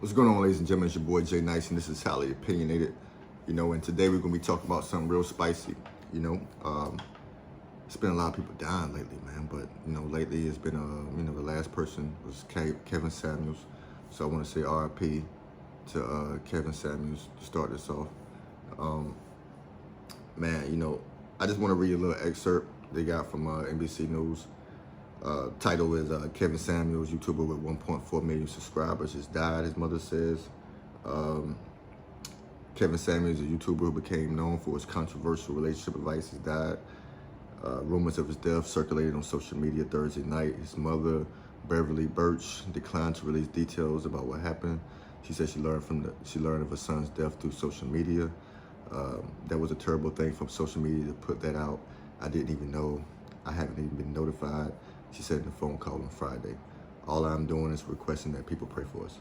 What's going on, ladies and gentlemen? It's your boy Jay Nice, and this is Highly Opinionated. And today we're gonna be talking about something real spicy. It's been a lot of people dying lately, man. But lately it's been the last person was Kevin Samuels. So I want to say R.I.P. to Kevin Samuels to start this off. I just want to read a little excerpt they got from NBC News. Title is Kevin Samuels, YouTuber with 1.4 million subscribers, has died, his mother says. Kevin Samuels, a YouTuber who became known for his controversial relationship advice, has died. Rumors of his death circulated on social media Thursday night. His mother, Beverly Birch, declined to release details about what happened. She said she learned of her son's death through social media. That was a terrible thing from social media to put that out. I didn't even know. I haven't even been notified. She said in a phone call on Friday. All I'm doing is requesting that people pray for us.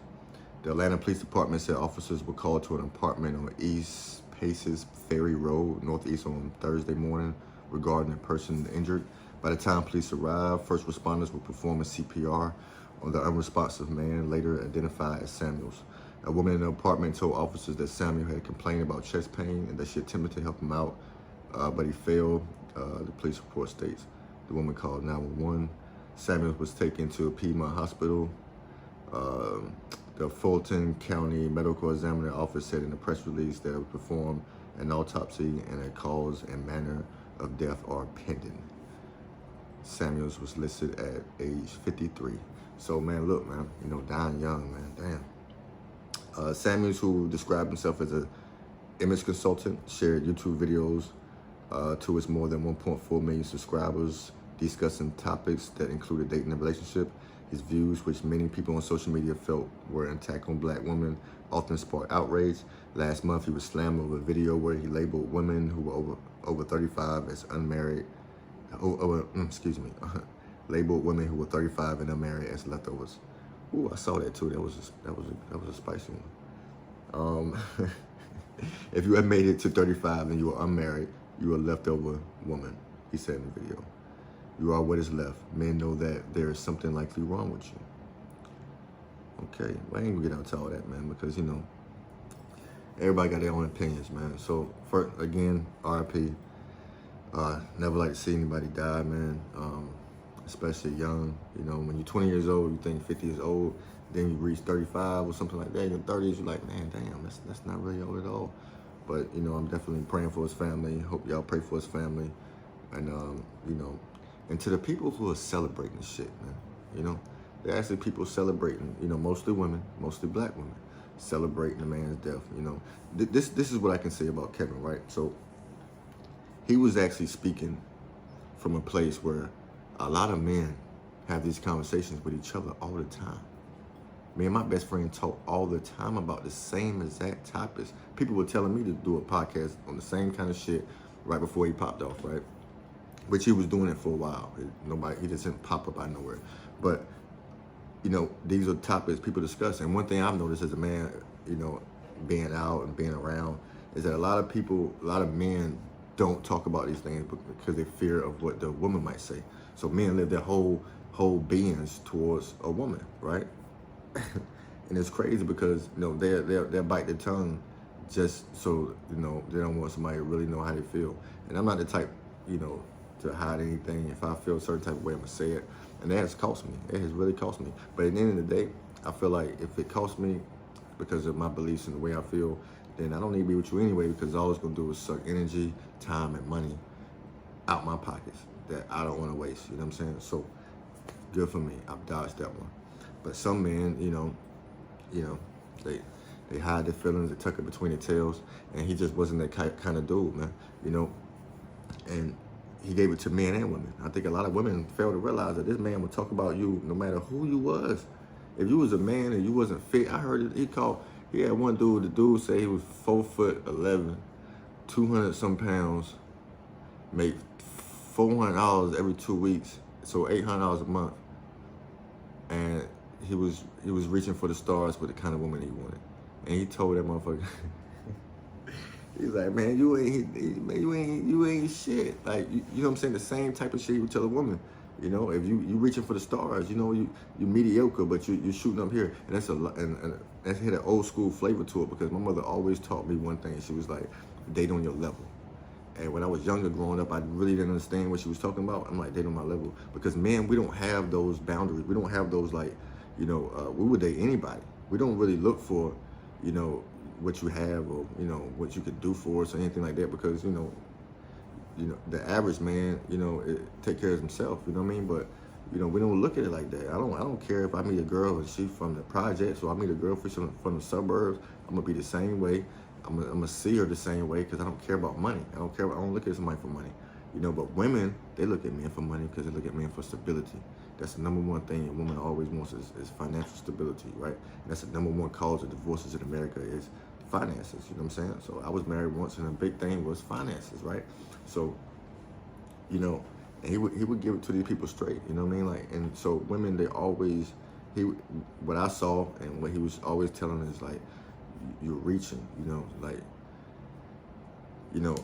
The Atlanta Police Department said officers were called to an apartment on East Paces Ferry Road, Northeast, on Thursday morning regarding a person injured. By the time police arrived, first responders were performing CPR on the unresponsive man, later identified as Samuels. A woman in the apartment told officers that Samuel had complained about chest pain and that she attempted to help him out, but he failed, the police report states. The woman called 911. Samuels was taken to a Piedmont hospital. The Fulton County Medical Examiner Office said in a press release that it would perform an autopsy and a cause and manner of death are pending. Samuels was listed at age 53. So, man, look, man, dying young, man, damn. Samuels, who described himself as an image consultant, shared YouTube videos to his more than 1.4 million subscribers, discussing topics that included dating and relationship. His views, which many people on social media felt were an attack on black women, often sparked outrage. Last month, he was slammed over a video where he labeled women who were over 35 as unmarried. Labeled women who were 35 and unmarried as leftovers. Ooh, I saw that too. That was a spicy one. If you had made it to 35 and you were unmarried, you were a leftover woman, he said in the video. You are what is left. Men know that there is something likely wrong with you. Okay, well, I ain't gonna get into all that, man, because, everybody got their own opinions, man. So, first, again, R.I.P. Never like to see anybody die, man, especially young. When you're 20 years old, you think 50 years old, then you reach 35 or something like that. In your 30s, you're like, man, damn, that's not really old at all. But, I'm definitely praying for his family. Hope y'all pray for his family. And, and to the people who are celebrating this shit, man, they're actually people celebrating, mostly women, mostly black women, celebrating the man's death, This is what I can say about Kevin, right? So he was actually speaking from a place where a lot of men have these conversations with each other all the time. Me and my best friend talk all the time about the same exact topics. People were telling me to do a podcast on the same kind of shit right before he popped off, right? Which he was doing it for a while. He just didn't pop up out of nowhere. But, these are topics people discuss. And one thing I've noticed as a man, being out and being around, is that a lot of men don't talk about these things because they fear of what the woman might say. So men live their whole beings towards a woman, right? And it's crazy because, they'll bite their tongue just so, they don't want somebody to really know how they feel. And I'm not the type, to hide anything. If I feel a certain type of way, I'm gonna say it. And that has cost me. It has really cost me. But at the end of the day, I feel like if it costs me because of my beliefs and the way I feel, then I don't need to be with you anyway, because all it's gonna do is suck energy, time, and money out my pockets that I don't wanna waste. You know what I'm saying? So good for me. I've dodged that one. But some men, they hide their feelings, they tuck it between their tails, and he just wasn't that kind of dude, man. And he gave it to men and women. I think a lot of women fail to realize that this man would talk about you no matter who you was. If you was a man and you wasn't fit, I heard it, he had one dude, the dude said he was 4'11", 200 some pounds, make $400 every 2 weeks, so $800 a month. And he was reaching for the stars with the kind of woman he wanted. And he told that motherfucker, he's like, man, you ain't shit. Like, you know what I'm saying? The same type of shit you would tell a woman. You know, if you reaching for the stars, you know, you mediocre, but you're shooting up here, and and that's had an old school flavor to it, because my mother always taught me one thing. She was like, date on your level. And when I was younger, growing up, I really didn't understand what she was talking about. I'm like, date on my level, because men, we don't have those boundaries. We don't have those, like, you know, we would date anybody. We don't really look for, you know, what you have, or, you know, what you could do for us or anything like that, because, you know, the average man, you know, take care of himself, you know what I mean? But, you know, we don't look at it like that. I don't care if I meet a girl and she's from the projects, or I meet a girl from the suburbs. I'm gonna be the same way. I'm gonna see her the same way, because I don't care about money. I don't look at somebody for money, you know. But women, they look at men for money, because they look at men for stability. That's the number one thing a woman always wants is financial stability, right? And that's the number one cause of divorces in America is finances, you know what I'm saying? So I was married once, and the big thing was finances, right? So, you know, and he would give it to these people straight, you know what I mean? Like, and so women, they always, what I saw and what he was always telling is like, you're reaching, you know, like, you know,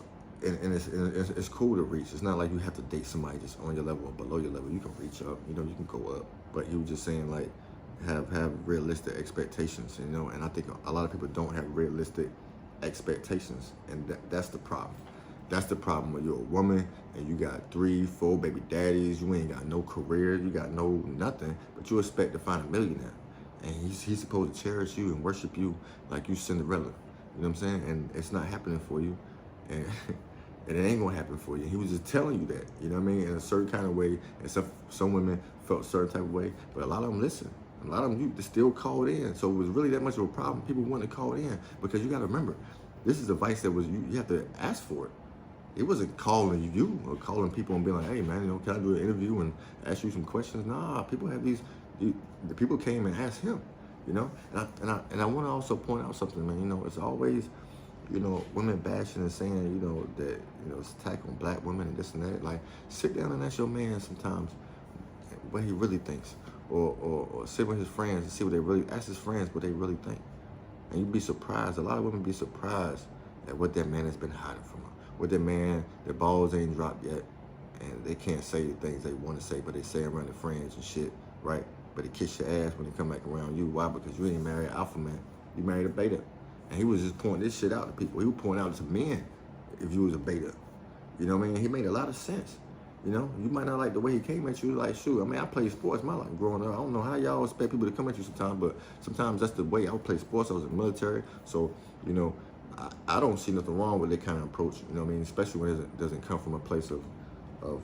and it's cool to reach. It's not like you have to date somebody just on your level or below your level. You can reach up, you know, you can go up. But he was just saying, like, have realistic expectations, you know. And I think a lot of people don't have realistic expectations, and that's the problem. That's the problem when you're a woman and you got 3, 4 baby daddies. You ain't got no career, you got no nothing, but you expect to find a millionaire, and he's supposed to cherish you and worship you like you Cinderella. You know what I'm saying? And it's not happening for you, and and it ain't gonna happen for you. He was just telling you that, you know what I mean, in a certain kind of way. And some women felt a certain type of way, but a lot of them listen. A lot of them you still called in, so it was really that much of a problem. People wanted to call in, because you got to remember, this is advice that was you have to ask for it. It wasn't calling you or calling people and being like, hey man, you know, can I do an interview and ask you some questions? Nah, people have the people came and asked him, you know. And I want to also point out something, man. You know, it's always, you know, women bashing and saying, you know, that, you know, it's attack on black women and this and that. Like, sit down and ask your man sometimes what he really thinks, or sit with his friends and see what they really, ask his friends what they really think. And you'd be surprised. A lot of women be surprised at what that man has been hiding from her. What that man, their balls ain't dropped yet, and they can't say the things they want to say, but they say around their friends and shit, right? But they kiss your ass when they come back around you. Why? Because you ain't married an alpha man. You married a beta. And he was just pointing this shit out to people. He would point out to men if you was a beta. You know what I mean? He made a lot of sense. You know, you might not like the way he came at you. Like, shoot, I mean, I played sports my life growing up. I don't know how y'all expect people to come at you sometimes, but sometimes that's the way I would play sports. I was in the military. So, you know, I don't see nothing wrong with that kind of approach. You know what I mean? Especially when it doesn't come from a place of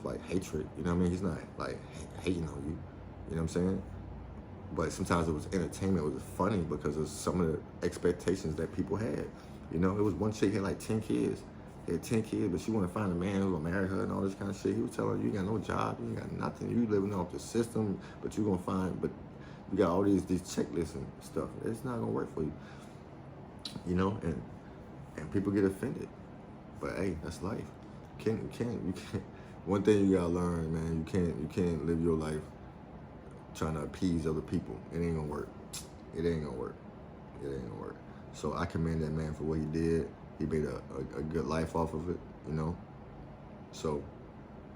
like hatred. You know what I mean? He's not like hating on you. You know what I'm saying? But sometimes it was entertainment. It was funny because of some of the expectations that people had. You know, it was one chick had like 10 kids. He had 10 kids, but she wanted to find a man who would marry her and all this kind of shit. He was telling her, you got no job, you ain't got nothing. You living off the system, but you gonna find, but you got all these checklists and stuff. It's not gonna work for you. You know, and people get offended. But hey, that's life. You can't. One thing you gotta learn, man, you can't live your life trying to appease other people. It ain't gonna work. It ain't gonna work. It ain't gonna work. So I commend that man for what he did. He made a good life off of it, you know. So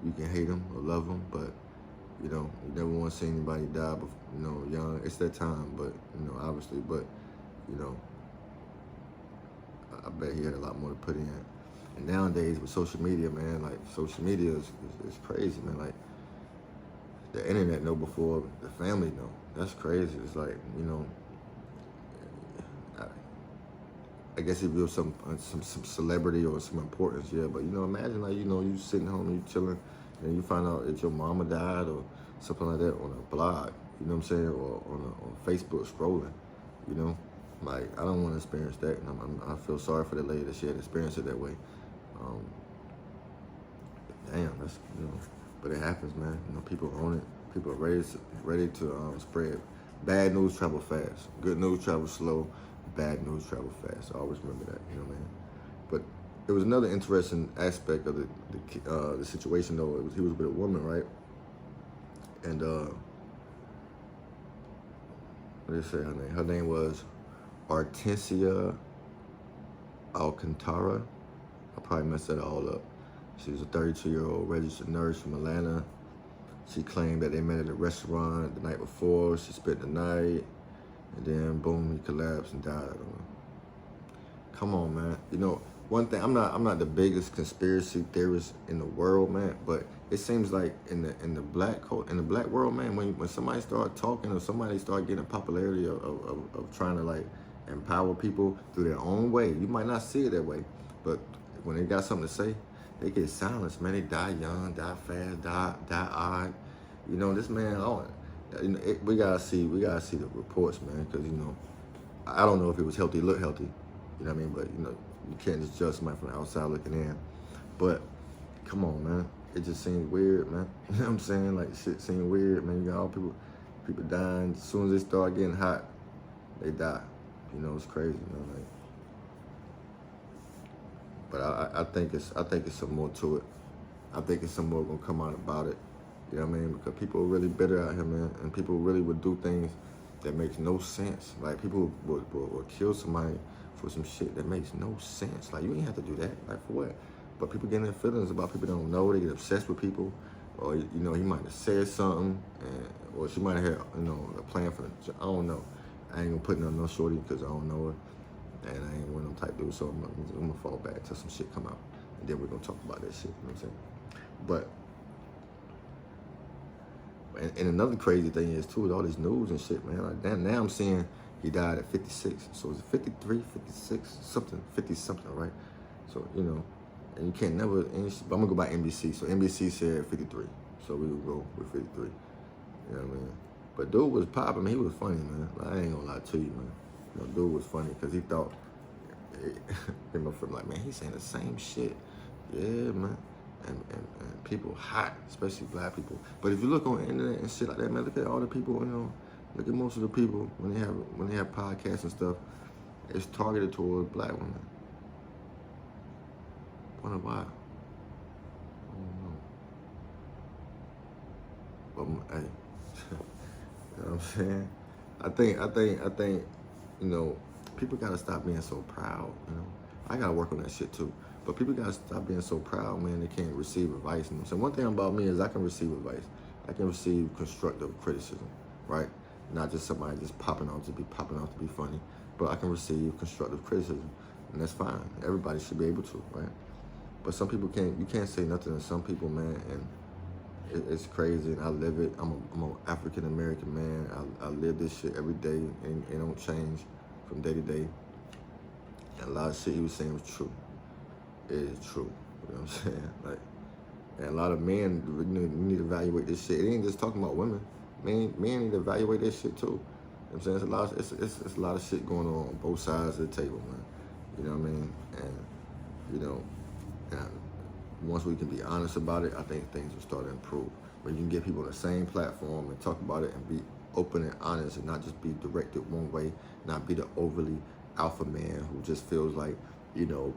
you can hate him or love him, but you know, you never want to see anybody die, before, you know, young. It's that time, but you know, obviously, but you know, I bet he had a lot more to put in. And nowadays with social media, man, like social media is crazy, man. Like the internet know before the family know. That's crazy. It's like, you know, I guess if you're some celebrity or some importance, yeah. But you know, imagine like, you know, you sitting home and you chilling, and you find out that your mama died or something like that on a blog. You know what I'm saying? Or on Facebook scrolling. You know, like I don't want to experience that, and I feel sorry for the lady that she had to experience it that way. Damn, that's, you know, but it happens, man. You know, people own it. People are ready to spread. Bad news travel fast. Good news travel slow. Bad news travel fast. I always remember that, you know what I mean? But there was another interesting aspect of the situation, though. He was with a woman, right? And what did they say her name? Her name was Artesia Alcantara. I probably messed that all up. She was a 32-year-old registered nurse from Atlanta. She claimed that they met at a restaurant the night before. She spent the night, and then boom, he collapsed and died. Come on, man. You know, one thing, I'm not the biggest conspiracy theorist in the world, man, but it seems like in the black world, man, when somebody start talking or somebody start getting popularity of trying to like empower people through their own way, you might not see it that way, but when they got something to say, they get silenced, man. They die young, die fast, die odd. You know, this man, we gotta see the reports, man, because you know, I don't know if it was healthy, look healthy. You know what I mean? But, you know, you can't just judge somebody from the outside looking in. But, come on, man. It just seems weird, man. You know what I'm saying? Like, shit seems weird, man. You got all people dying. As soon as they start getting hot, they die. You know, it's crazy, you know, like. But I think it's some more to it. I think it's some more gonna come out about it. You know what I mean? Because people are really bitter out here, man. And people really would do things that makes no sense. Like, people would kill somebody for some shit that makes no sense. Like, you ain't have to do that. Like, for what? But people get their feelings about people they don't know. They get obsessed with people. Or, you know, he might have said something. Or she might have had, you know, a plan for it. I don't know. I ain't gonna put no shorty because I don't know her. And I ain't one of them type dudes. So I'm gonna fall back until some shit come out. And then we're gonna talk about that shit. You know what I'm saying? But, and another crazy thing is, too, with all this news and shit, man. Like, now I'm seeing he died at 56. So is it 53, 56, something, 50 something, right? So, you know, and you can't never, but I'm gonna go by NBC. So NBC said 53. So we will go with 53. You know what I mean? But dude was popping, he was funny, man. I ain't gonna lie to you, man. You know, dude was funny because he thought, my friend like, man, he's saying the same shit. Yeah, man. And people hot, especially black people. But if you look on the internet and shit like that, man, look at all the people, you know, look at most of the people when they have podcasts and stuff, it's targeted towards black women. Wonder why? I don't know. But hey, you know what I'm saying? I think, you know, people gotta stop being so proud, you know. I gotta work on that shit too. But people gotta stop being so proud, man, they can't receive advice. You know? So one thing about me is I can receive advice. I can receive constructive criticism, right? Not just somebody just popping off to be funny, but I can receive constructive criticism, and that's fine. Everybody should be able to, right? But some people can't. You can't say nothing to some people, man, and it's crazy. And I live it. I'm an African American man. I live this shit every day, and it don't change from day to day. And a lot of shit he was saying was true. It is true. You know what I'm saying? Like, and a lot of men, you need to evaluate this shit. It ain't just talking about women. Men need to evaluate this shit too. You know what I'm saying? It's a lot of shit going on both sides of the table, man. You know what I mean? And, you know, and once we can be honest about it, I think things will start to improve. When you can get people on the same platform and talk about it and be open and honest and not just be directed one way, not be the overly alpha man who just feels like, you know,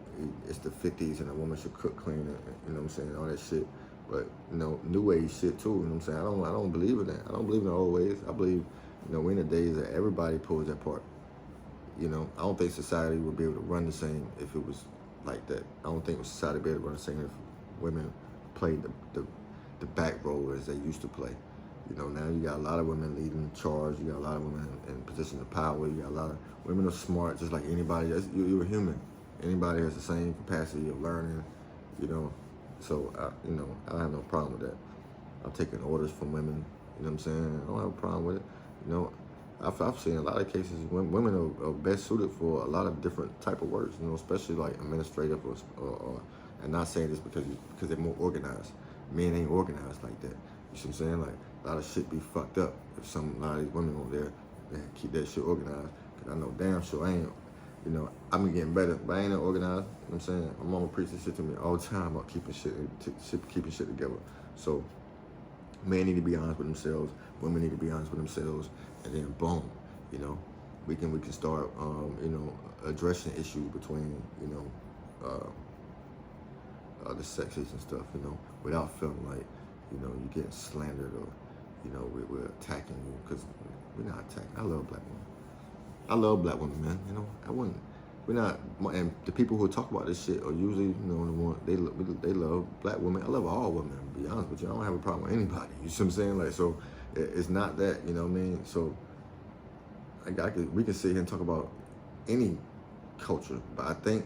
it's the 50s and a woman should cook clean, and, you know what I'm saying, all that shit. But, you know, new age shit too, you know what I'm saying? I don't believe in that. I don't believe in the old ways. I believe, you know, we're in the days that everybody pulls their part. You know, I don't think society would be able to run the same if it was like that. I don't think society would be able to run the same if women played the back role as they used to play. You know, now you got a lot of women leading charge. You got a lot of women in positions of power. You got a lot of women are smart, just like anybody. You're a human. Anybody has the same capacity of learning, you know. So, you know, I have no problem with that. I'm taking orders from women, you know what I'm saying? I don't have a problem with it. You know, I've seen a lot of cases when women are best suited for a lot of different type of works, you know, especially like administrative or and not saying this because they're more organized. Men ain't organized like that. You see what I'm saying? Like, a lot of shit be fucked up if a lot of these women over there, they keep that shit organized. Cause I know damn sure I ain't, you know, I've been getting better, but I ain't organized. You know what I'm saying? My mama preaches shit to me all the time about keeping shit together. So, men need to be honest with themselves. Women need to be honest with themselves. And then boom, you know, we can start, you know, addressing issues between, you know, the sexes and stuff, you know, without feeling like, you know, you're getting slandered or, you know, we're attacking you, because we're not attacking. I love black women. I love black women, man. You know, We're not, and the people who talk about this shit are usually, you know, the one they love black women. I love all women. To be honest with you, I don't have a problem with anybody. You see what I'm saying? Like, so it's not that, you know what I mean? So we can sit here and talk about any culture, but I think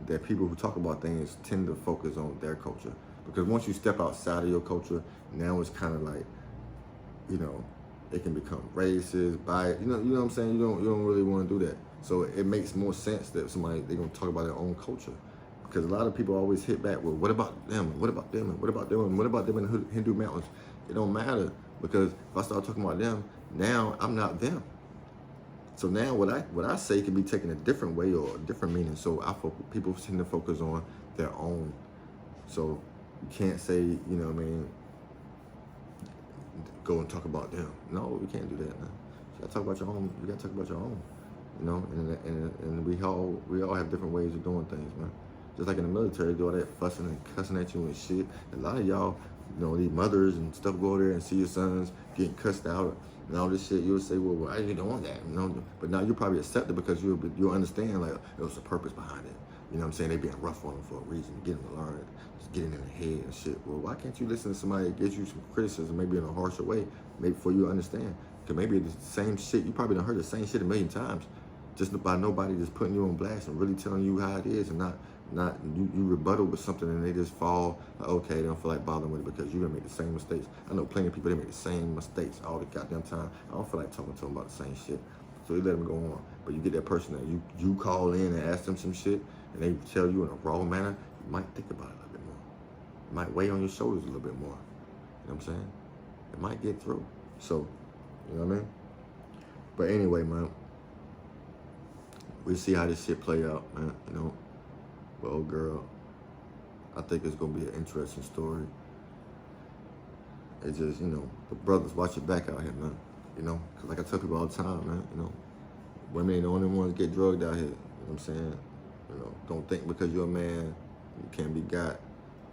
that people who talk about things tend to focus on their culture, because once you step outside of your culture, now it's kind of like, you know, it can become racist, biased. You know what I'm saying? You don't really want to do that. So it makes more sense that they're gonna talk about their own culture, because a lot of people always hit back, well, what about them? What about them? And what about them? And what about them in the Hindu mountains? It don't matter, because if I start talking about them, now I'm not them. So now what I say can be taken a different way or a different meaning. So people tend to focus on their own. So you can't say, you know what I mean, go and talk about them. No, you can't do that. Man. You gotta talk about your own. You gotta talk about your own. You know, and we all have different ways of doing things, man. Just like in the military, do all that fussing and cussing at you and shit. A lot of y'all, you know, these mothers and stuff go there and see your sons getting cussed out and all this shit. You'll say, well, why are you doing that? You know, but now you probably accept it because you'll understand, like, there was a purpose behind it. You know what I'm saying? They being rough on them for a reason, get them to learn, just getting in their head and shit. Well, why can't you listen to somebody that gives you some criticism, maybe in a harsher way, maybe before you understand? Because maybe it's the same shit. You probably done heard the same shit a million times, just by nobody just putting you on blast and really telling you how it is, and not you rebuttal with something and they just fall, like, okay, they don't feel like bothering with it because you're gonna make the same mistakes. I know plenty of people, they make the same mistakes all the goddamn time. I don't feel like talking to them about the same shit. So you let them go on. But you get that person that you call in and ask them some shit and they tell you in a raw manner, you might think about it a little bit more. It might weigh on your shoulders a little bit more. You know what I'm saying? It might get through. So, you know what I mean? But anyway, man, we'll see how this shit play out, man, you know. But old girl, I think it's gonna be an interesting story. It's just, you know, the brothers, watch your back out here, man. You know, cause like I tell people all the time, man, you know, women ain't the only ones get drugged out here. You know what I'm saying? You know, don't think because you're a man, you can't be got.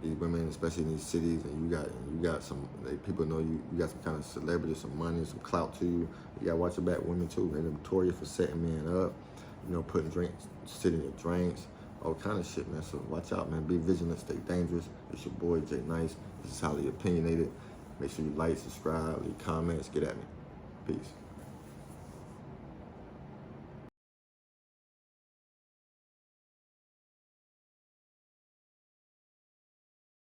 These women, especially in these cities, and you got some, people know you got some kind of celebrity, some money, some clout to you. You gotta watch your back, women too. They're notorious for setting men up, you know, putting drinks, sitting in drinks, all kind of shit, man. So watch out, man. Be vigilant, stay dangerous. It's your boy, Jay Nice. This is highly opinionated. Make sure you like, subscribe, leave comments, get at me. Peace.